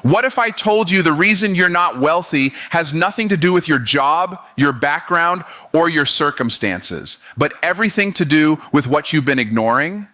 What if I told you the reason you're not wealthy has nothing to do with your job, your background, or your circumstances, but everything to do with what you've been ignoring?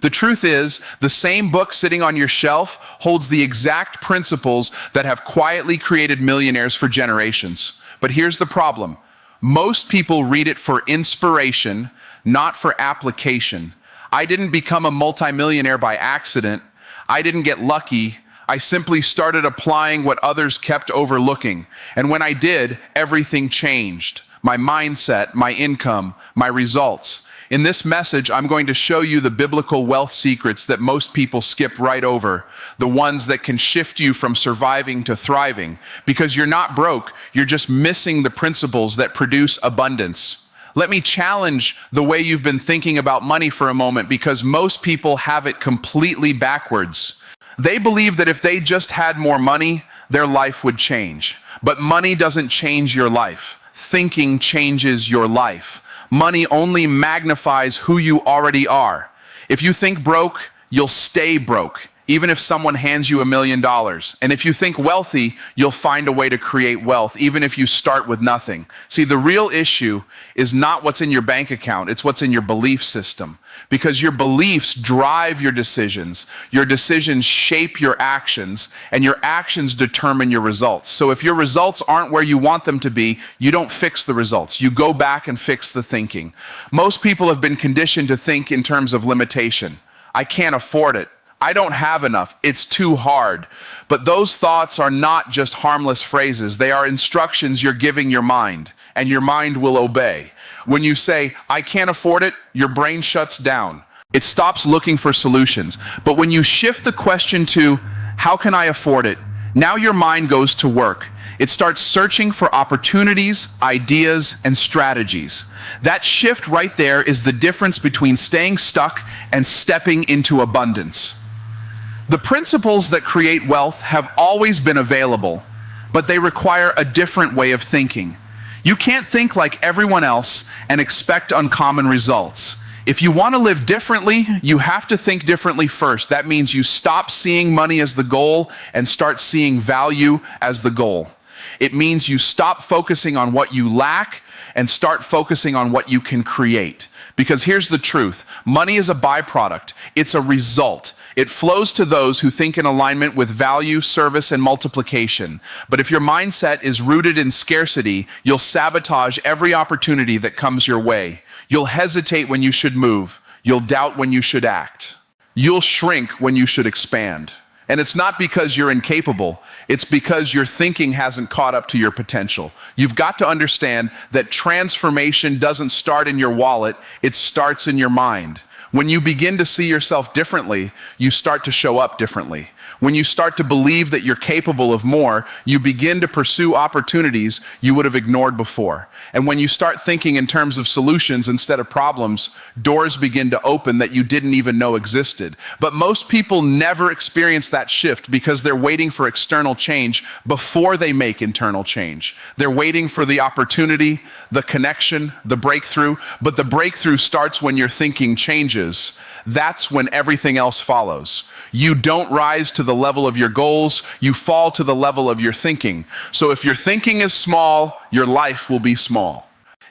The truth is, the same book sitting on your shelf holds the exact principles that have quietly created millionaires for generations. But here's the problem. Most people read it for inspiration, not for application. I didn't become a multimillionaire by accident. I didn't get lucky. I simply started applying what others kept overlooking. And when I did, everything changed. My mindset, my income, my results. In this message, I'm going to show you the biblical wealth secrets that most people skip right over, the ones that can shift you from surviving to thriving, because you're not broke, you're just missing the principles that produce abundance. Let me challenge the way you've been thinking about money for a moment, because most people have it completely backwards. They believe that if they just had more money, their life would change. But money doesn't change your life. Thinking changes your life. Money only magnifies who you already are. If you think broke, you'll stay broke, even if someone hands you $1 million. And if you think wealthy, you'll find a way to create wealth, even if you start with nothing. See, the real issue is not what's in your bank account, it's what's in your belief system. Because your beliefs drive your decisions shape your actions, and your actions determine your results. So if your results aren't where you want them to be, you don't fix the results. You go back and fix the thinking. Most people have been conditioned to think in terms of limitation. I can't afford it. I don't have enough. It's too hard. But those thoughts are not just harmless phrases. They are instructions you're giving your mind, and your mind will obey. When you say, I can't afford it, your brain shuts down. It stops looking for solutions. But when you shift the question to, how can I afford it? Now your mind goes to work. It starts searching for opportunities, ideas, and strategies. That shift right there is the difference between staying stuck and stepping into abundance. The principles that create wealth have always been available, but they require a different way of thinking. You can't think like everyone else and expect uncommon results. If you want to live differently, you have to think differently first. That means you stop seeing money as the goal and start seeing value as the goal. It means you stop focusing on what you lack and start focusing on what you can create. Because here's the truth. Money is a byproduct. It's a result. It flows to those who think in alignment with value, service, and multiplication. But if your mindset is rooted in scarcity, you'll sabotage every opportunity that comes your way. You'll hesitate when you should move. You'll doubt when you should act. You'll shrink when you should expand. And it's not because you're incapable. It's because your thinking hasn't caught up to your potential. You've got to understand that transformation doesn't start in your wallet. It starts in your mind. When you begin to see yourself differently, you start to show up differently. When you start to believe that you're capable of more, you begin to pursue opportunities you would have ignored before. And when you start thinking in terms of solutions instead of problems, doors begin to open that you didn't even know existed. But most people never experience that shift because they're waiting for external change before they make internal change. They're waiting for the opportunity, the connection, the breakthrough. But the breakthrough starts when your thinking changes. That's when everything else follows. You don't rise to the level of your goals, you fall to the level of your thinking. So if your thinking is small, your life will be small.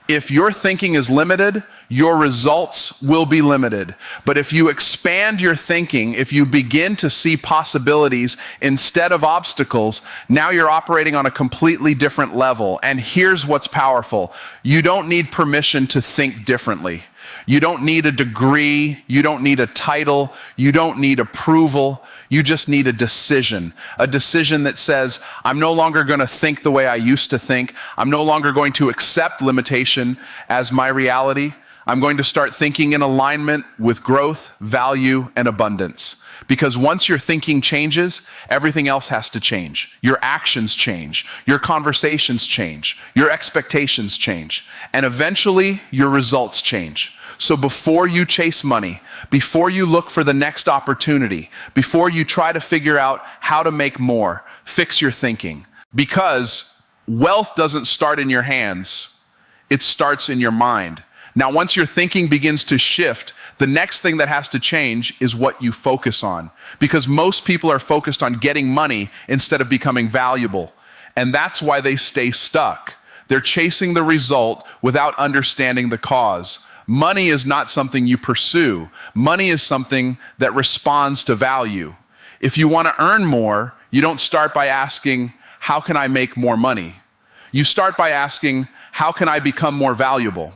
If your thinking is limited, your results will be limited. But if you expand your thinking, if you begin to see possibilities instead of obstacles, now you're operating on a completely different level. And here's what's powerful. You don't need permission to think differently. You don't need a degree, you don't need a title, you don't need approval, you just need a decision that says, I'm no longer going to think the way I used to think, I'm no longer going to accept limitation as my reality, I'm going to start thinking in alignment with growth, value, and abundance. Because once your thinking changes, everything else has to change. Your actions change, your conversations change, your expectations change, and eventually your results change. So before you chase money, before you look for the next opportunity, before you try to figure out how to make more, fix your thinking. Because wealth doesn't start in your hands, it starts in your mind. Now, once your thinking begins to shift, The next thing that has to change is what you focus on, because most people are focused on getting money instead of becoming valuable. And that's why they stay stuck. They're chasing the result without understanding the cause. Money is not something you pursue. Money is something that responds to value. If you want to earn more, you don't start by asking, how can I make more money? You start by asking, how can I become more valuable?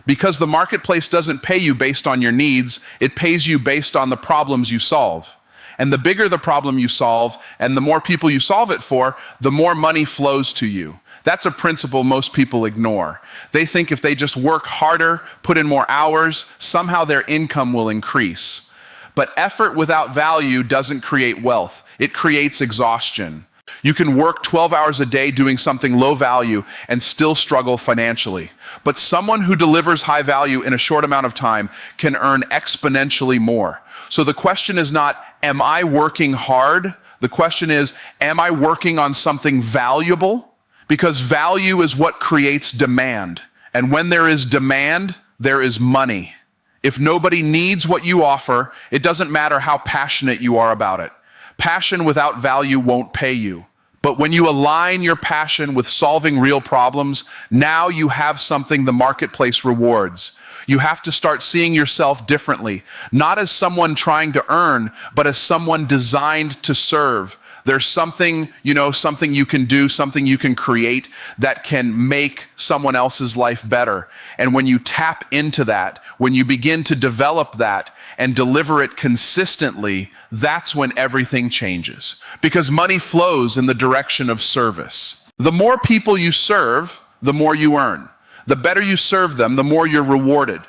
Because the marketplace doesn't pay you based on your needs, it pays you based on the problems you solve. And the bigger the problem you solve, and the more people you solve it for, the more money flows to you. That's a principle most people ignore. They think if they just work harder, put in more hours, somehow their income will increase. But effort without value doesn't create wealth. It creates exhaustion. You can work 12 hours a day doing something low value and still struggle financially. But someone who delivers high value in a short amount of time can earn exponentially more. So the question is not, am I working hard? The question is, am I working on something valuable? Because value is what creates demand. And when there is demand, there is money. If nobody needs what you offer, it doesn't matter how passionate you are about it. Passion without value won't pay you. But when you align your passion with solving real problems, now you have something the marketplace rewards. You have to start seeing yourself differently, not as someone trying to earn, but as someone designed to serve. There's something, something you can do, something you can create that can make someone else's life better. And when you tap into that, when you begin to develop that and deliver it consistently, that's when everything changes. Because money flows in the direction of service. The more people you serve, the more you earn. The better you serve them, the more you're rewarded.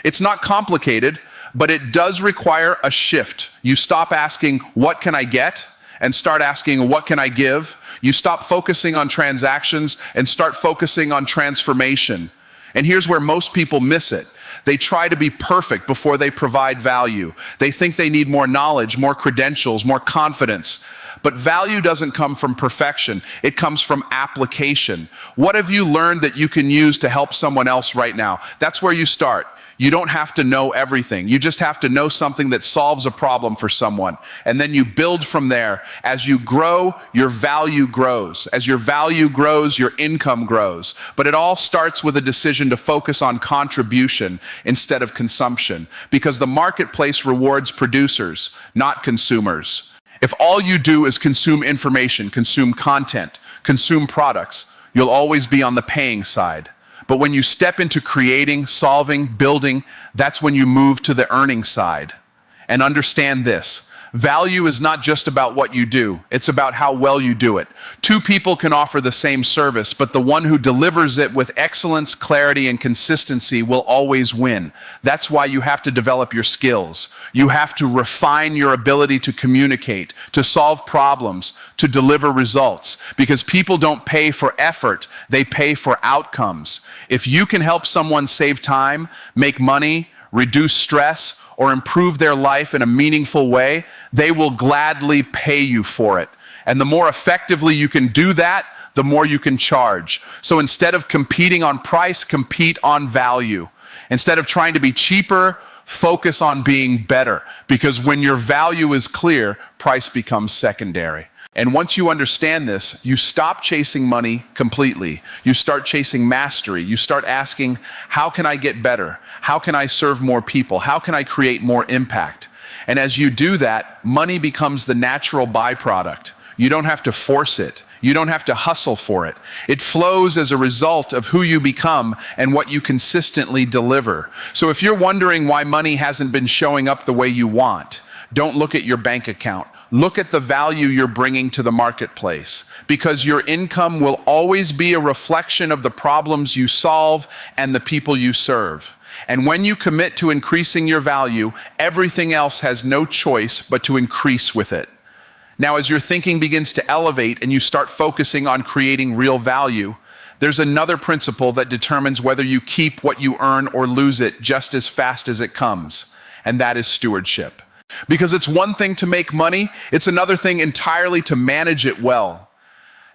It's not complicated, but it does require a shift. You stop asking, what can I get? And start asking, what can I give? You stop focusing on transactions and start focusing on transformation. And here's where most people miss it. They try to be perfect before they provide value. They think they need more knowledge, more credentials, more confidence. But value doesn't come from perfection. It comes from application. What have you learned that you can use to help someone else right now? That's where you start. You don't have to know everything. You just have to know something that solves a problem for someone. And then you build from there. As you grow, your value grows. As your value grows, your income grows. But it all starts with a decision to focus on contribution instead of consumption, because the marketplace rewards producers, not consumers. If all you do is consume information, consume content, consume products, you'll always be on the paying side. But when you step into creating, solving, building, that's when you move to the earning side. And understand this. Value is not just about what you do. It's about how well you do it. Two people can offer the same service, but the one who delivers it with excellence, clarity, and consistency will always win. That's why you have to develop your skills. You have to refine your ability to communicate, to solve problems, to deliver results. Because people don't pay for effort, they pay for outcomes. If you can help someone save time, make money, reduce stress, or improve their life in a meaningful way, they will gladly pay you for it. And the more effectively you can do that, the more you can charge. So instead of competing on price, compete on value. Instead of trying to be cheaper, focus on being better. Because when your value is clear, price becomes secondary. And once you understand this, you stop chasing money completely. You start chasing mastery. You start asking, how can I get better? How can I serve more people? How can I create more impact? And as you do that, money becomes the natural byproduct. You don't have to force it. You don't have to hustle for it. It flows as a result of who you become and what you consistently deliver. So if you're wondering why money hasn't been showing up the way you want, don't look at your bank account. Look at the value you're bringing to the marketplace, because your income will always be a reflection of the problems you solve and the people you serve. And when you commit to increasing your value, everything else has no choice but to increase with it. Now, as your thinking begins to elevate and you start focusing on creating real value, there's another principle that determines whether you keep what you earn or lose it just as fast as it comes, and that is stewardship. Because it's one thing to make money, it's another thing entirely to manage it well.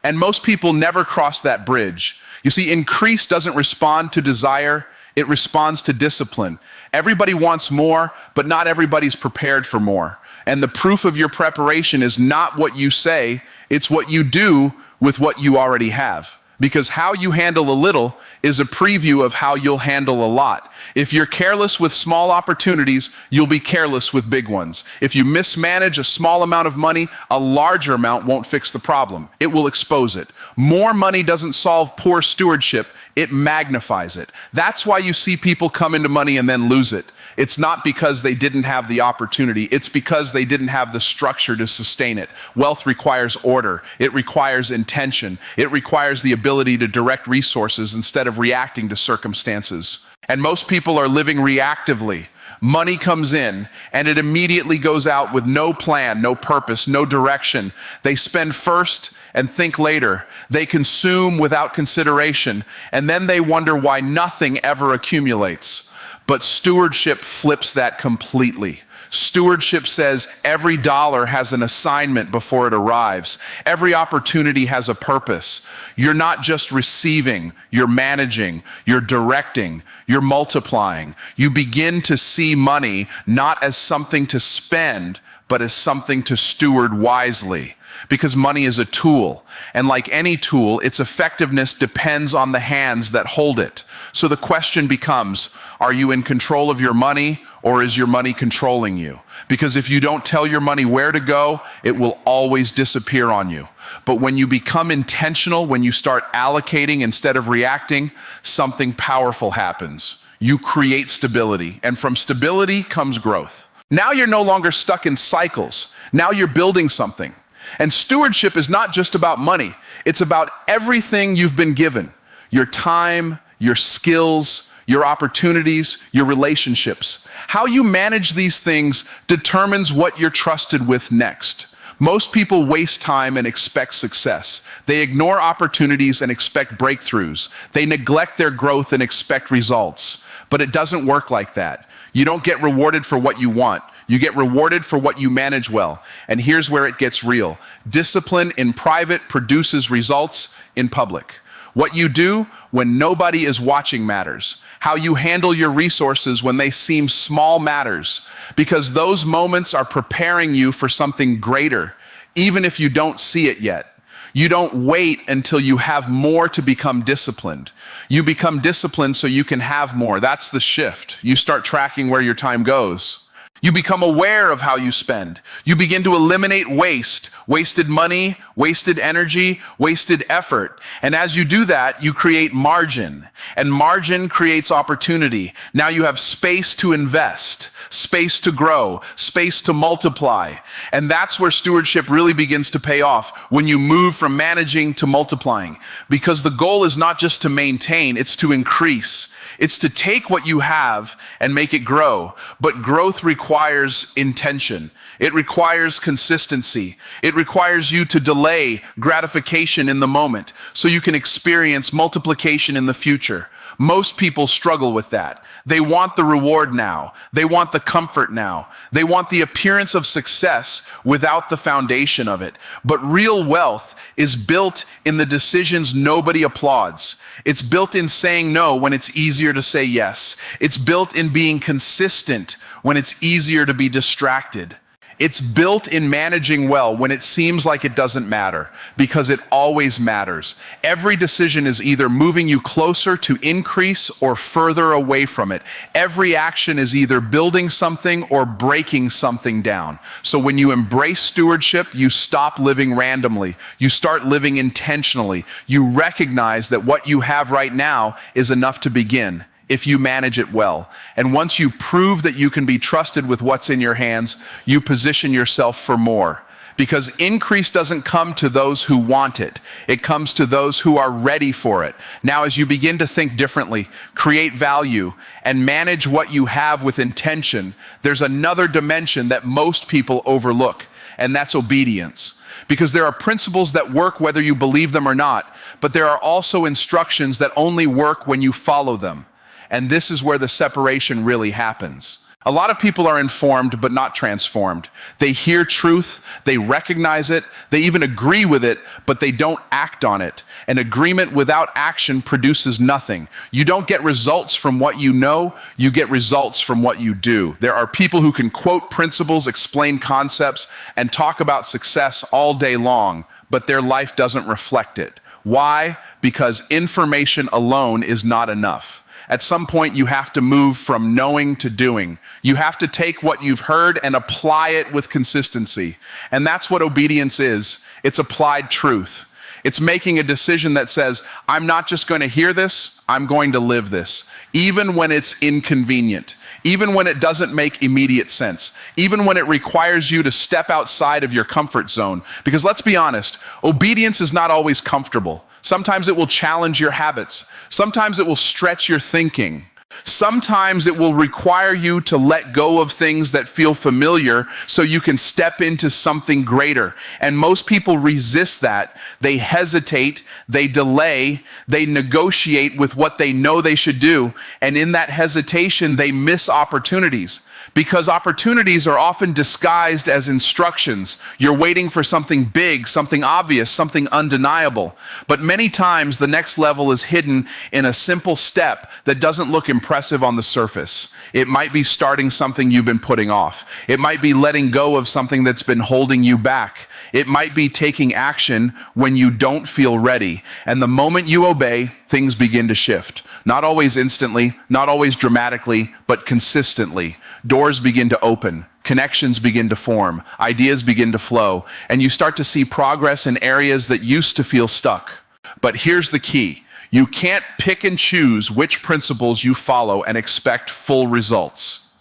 And most people never cross that bridge. You see, increase doesn't respond to desire, It responds to discipline. Everybody wants more, but not everybody's prepared for more. And the proof of your preparation is not what you say, it's what you do with what you already have. Because how you handle a little is a preview of how you'll handle a lot. If you're careless with small opportunities, you'll be careless with big ones. If you mismanage a small amount of money, a larger amount won't fix the problem. It will expose it. More money doesn't solve poor stewardship, it magnifies it. That's why you see people come into money and then lose it. It's not because they didn't have the opportunity. It's because they didn't have the structure to sustain it. Wealth requires order. It requires intention. It requires the ability to direct resources instead of reacting to circumstances. And most people are living reactively. Money comes in and it immediately goes out with no plan, no purpose, no direction. They spend first and think later. They consume without consideration, and then they wonder why nothing ever accumulates. But stewardship flips that completely. Stewardship says every dollar has an assignment before it arrives. Every opportunity has a purpose. You're not just receiving, you're managing, you're directing, you're multiplying. You begin to see money not as something to spend, but as something to steward wisely. Because money is a tool, and like any tool, its effectiveness depends on the hands that hold it. So the question becomes, are you in control of your money, or is your money controlling you? Because if you don't tell your money where to go, it will always disappear on you. But when you become intentional, when you start allocating instead of reacting, something powerful happens. You create stability, and from stability comes growth. Now you're no longer stuck in cycles. Now you're building something. And stewardship is not just about money. It's about everything you've been given. Your time, your skills, your opportunities, your relationships. How you manage these things determines what you're trusted with next. Most people waste time and expect success. They ignore opportunities and expect breakthroughs. They neglect their growth and expect results. But it doesn't work like that. You don't get rewarded for what you want. You get rewarded for what you manage well. And here's where it gets real. Discipline in private produces results in public. What you do when nobody is watching matters. How you handle your resources when they seem small matters. Because those moments are preparing you for something greater, even if you don't see it yet. You don't wait until you have more to become disciplined. You become disciplined so you can have more. That's the shift. You start tracking where your time goes. You become aware of how you spend. You begin to eliminate waste, wasted money, wasted energy, wasted effort. And as you do that, you create margin. And margin creates opportunity. Now you have space to invest, space to grow, space to multiply. And that's where stewardship really begins to pay off, when you move from managing to multiplying. Because the goal is not just to maintain, it's to increase. It's to take what you have and make it grow. But growth requires intention. It requires consistency. It requires you to delay gratification in the moment so you can experience multiplication in the future. Most people struggle with that. They want the reward now. They want the comfort now. They want the appearance of success without the foundation of it. But real wealth is built in the decisions nobody applauds. It's built in saying no when it's easier to say yes. It's built in being consistent when it's easier to be distracted. It's built in managing well when it seems like it doesn't matter, because it always matters. Every decision is either moving you closer to increase or further away from it. Every action is either building something or breaking something down. So when you embrace stewardship, you stop living randomly. You start living intentionally. You recognize that what you have right now is enough to begin, if you manage it well. And once you prove that you can be trusted with what's in your hands, you position yourself for more. Because increase doesn't come to those who want it. It comes to those who are ready for it. Now, as you begin to think differently, create value, and manage what you have with intention, there's another dimension that most people overlook, and that's obedience. Because there are principles that work whether you believe them or not, but there are also instructions that only work when you follow them. And this is where the separation really happens. A lot of people are informed but not transformed. They hear truth, they recognize it, they even agree with it, but they don't act on it. An agreement without action produces nothing. You don't get results from what you know, you get results from what you do. There are people who can quote principles, explain concepts, and talk about success all day long, but their life doesn't reflect it. Why? Because information alone is not enough. At some point, you have to move from knowing to doing. You have to take what you've heard and apply it with consistency. And that's what obedience is. It's applied truth. It's making a decision that says, I'm not just going to hear this, I'm going to live this. Even when it's inconvenient, even when it doesn't make immediate sense, even when it requires you to step outside of your comfort zone. Because let's be honest, obedience is not always comfortable. Sometimes it will challenge your habits. Sometimes it will stretch your thinking. Sometimes it will require you to let go of things that feel familiar so you can step into something greater. And most people resist that. They hesitate, they delay, they negotiate with what they know they should do. And in that hesitation, they miss opportunities. Because opportunities are often disguised as instructions. You're waiting for something big, something obvious, something undeniable. But many times the next level is hidden in a simple step that doesn't look impressive on the surface. It might be starting something you've been putting off. It might be letting go of something that's been holding you back. It might be taking action when you don't feel ready. And the moment you obey, things begin to shift. Not always instantly, not always dramatically, but consistently. Doors begin to open, connections begin to form, ideas begin to flow, and you start to see progress in areas that used to feel stuck. But here's the key. You can't pick and choose which principles you follow and expect full results.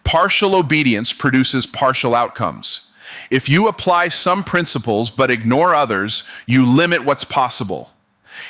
Partial obedience produces partial outcomes. If you apply some principles but ignore others, you limit what's possible.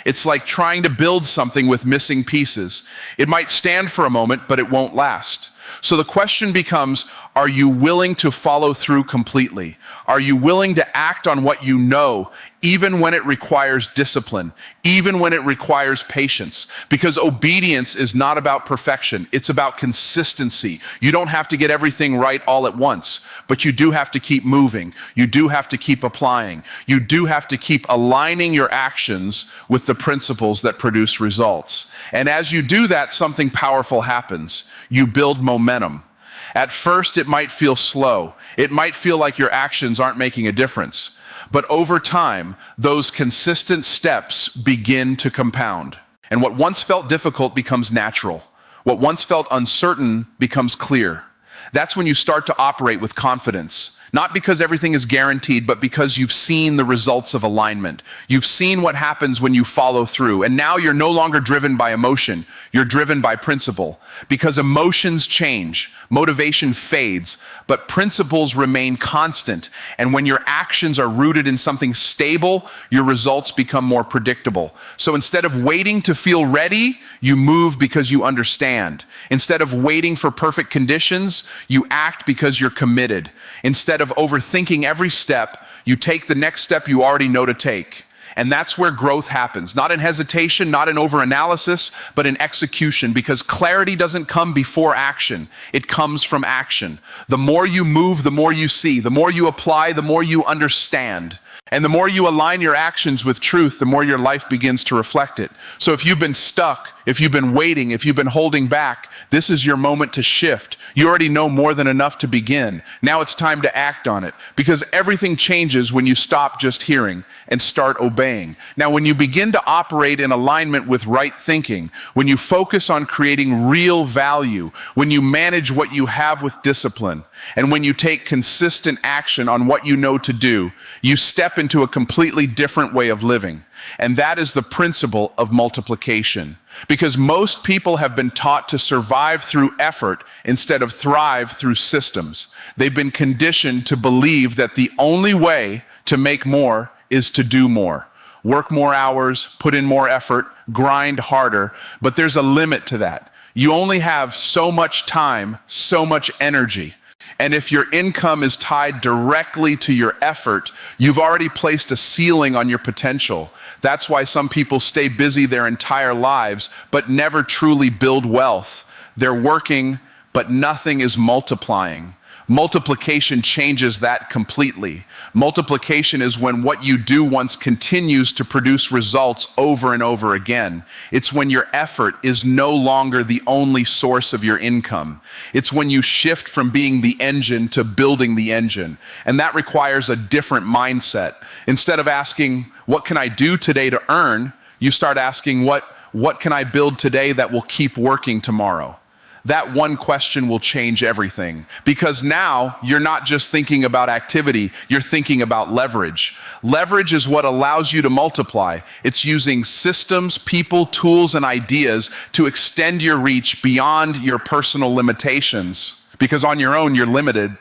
It's like trying to build something with missing pieces. It might stand for a moment, but it won't last. So the question becomes, are you willing to follow through completely? Are you willing to act on what you know, even when it requires discipline, even when it requires patience? Because obedience is not about perfection. It's about consistency. You don't have to get everything right all at once, but you do have to keep moving. You do have to keep applying. You do have to keep aligning your actions with the principles that produce results. And as you do that, something powerful happens. You build momentum. At first, it might feel slow. It might feel like your actions aren't making a difference. But over time, those consistent steps begin to compound. And what once felt difficult becomes natural. What once felt uncertain becomes clear. That's when you start to operate with confidence. Not because everything is guaranteed, but because you've seen the results of alignment. You've seen what happens when you follow through. And now you're no longer driven by emotion. You're driven by principle. Because emotions change, motivation fades, but principles remain constant. And when your actions are rooted in something stable, your results become more predictable. So instead of waiting to feel ready, you move because you understand. Instead of waiting for perfect conditions, you act because you're committed. Instead of overthinking every step, you take the next step you already know to take. And that's where growth happens. Not in hesitation, not in overanalysis, but in execution, because clarity doesn't come before action. It comes from action. The more you move, the more you see. The more you apply, the more you understand. And the more you align your actions with truth, the more your life begins to reflect it. So if you've been stuck, if you've been waiting, if you've been holding back, this is your moment to shift. You already know more than enough to begin. Now it's time to act on it, because everything changes when you stop just hearing and start obeying. Now, when you begin to operate in alignment with right thinking, when you focus on creating real value, when you manage what you have with discipline, and when you take consistent action on what you know to do, you step into a completely different way of living. And that is the principle of multiplication. Because most people have been taught to survive through effort instead of thrive through systems. They've been conditioned to believe that the only way to make more is to do more. Work more hours, put in more effort, grind harder, but there's a limit to that. You only have so much time, so much energy. And if your income is tied directly to your effort, you've already placed a ceiling on your potential. That's why some people stay busy their entire lives, but never truly build wealth. They're working, but nothing is multiplying. Multiplication changes that completely. Multiplication is when what you do once continues to produce results over and over again. It's when your effort is no longer the only source of your income. It's when you shift from being the engine to building the engine. And that requires a different mindset. Instead of asking, what can I do today to earn? You start asking, what can I build today that will keep working tomorrow? That one question will change everything, because now you're not just thinking about activity, you're thinking about leverage. Leverage is what allows you to multiply. It's using systems, people, tools, and ideas to extend your reach beyond your personal limitations, because on your own, you're limited.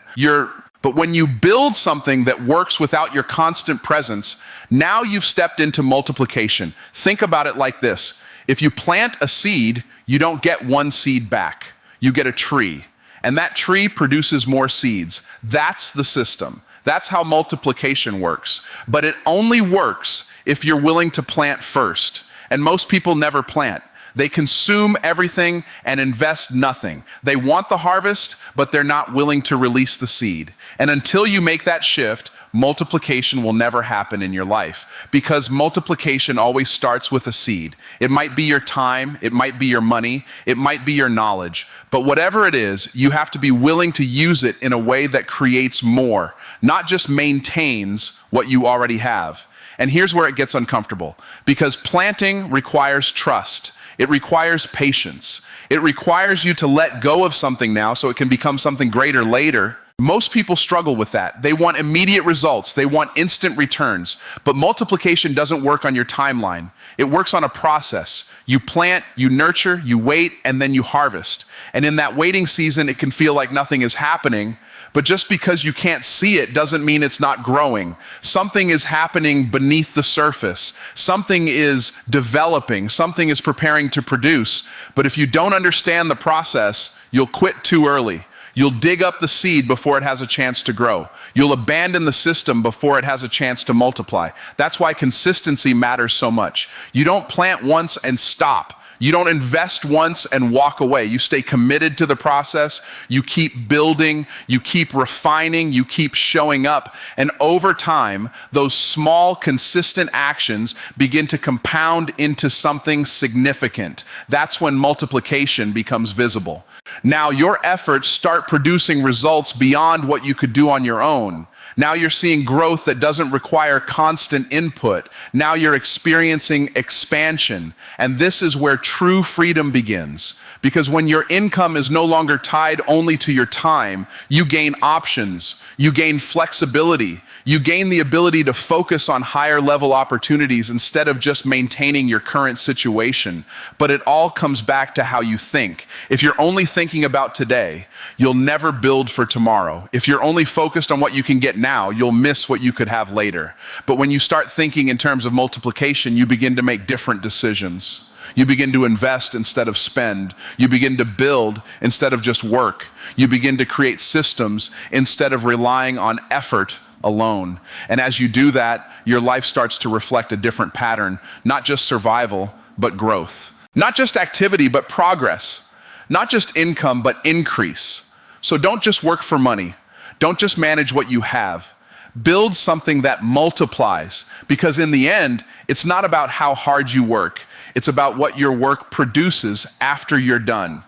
But when you build something that works without your constant presence, now you've stepped into multiplication. Think about it like this. If you plant a seed, you don't get one seed back. You get a tree, and that tree produces more seeds. That's the system. That's how multiplication works. But it only works if you're willing to plant first. And most people never plant. They consume everything and invest nothing. They want the harvest, but they're not willing to release the seed. And until you make that shift, multiplication will never happen in your life, because multiplication always starts with a seed. It might be your time, it might be your money, it might be your knowledge, but whatever it is, you have to be willing to use it in a way that creates more, not just maintains what you already have. And here's where it gets uncomfortable, because planting requires trust. It requires patience. It requires you to let go of something now so it can become something greater later. Most people struggle with that. They want immediate results. They want instant returns. But multiplication doesn't work on your timeline. It works on a process. You plant, you nurture, you wait, and then you harvest. And in that waiting season, it can feel like nothing is happening. But just because you can't see it doesn't mean it's not growing. Something is happening beneath the surface. Something is developing. Something is preparing to produce. But if you don't understand the process, you'll quit too early. You'll dig up the seed before it has a chance to grow. You'll abandon the system before it has a chance to multiply. That's why consistency matters so much. You don't plant once and stop. You don't invest once and walk away. You stay committed to the process. You keep building, you keep refining, you keep showing up. And over time, those small, consistent actions begin to compound into something significant. That's when multiplication becomes visible. Now your efforts start producing results beyond what you could do on your own. Now you're seeing growth that doesn't require constant input. Now you're experiencing expansion. And this is where true freedom begins. Because when your income is no longer tied only to your time, you gain options, you gain flexibility, you gain the ability to focus on higher level opportunities instead of just maintaining your current situation. But it all comes back to how you think. If you're only thinking about today, you'll never build for tomorrow. If you're only focused on what you can get now, you'll miss what you could have later. But when you start thinking in terms of multiplication, you begin to make different decisions. You begin to invest instead of spend. You begin to build instead of just work. You begin to create systems instead of relying on effort alone. And as you do that, your life starts to reflect a different pattern, not just survival, but growth. Not just activity, but progress. Not just income, but increase. So don't just work for money. Don't just manage what you have. Build something that multiplies, because in the end, it's not about how hard you work. It's about what your work produces after you're done.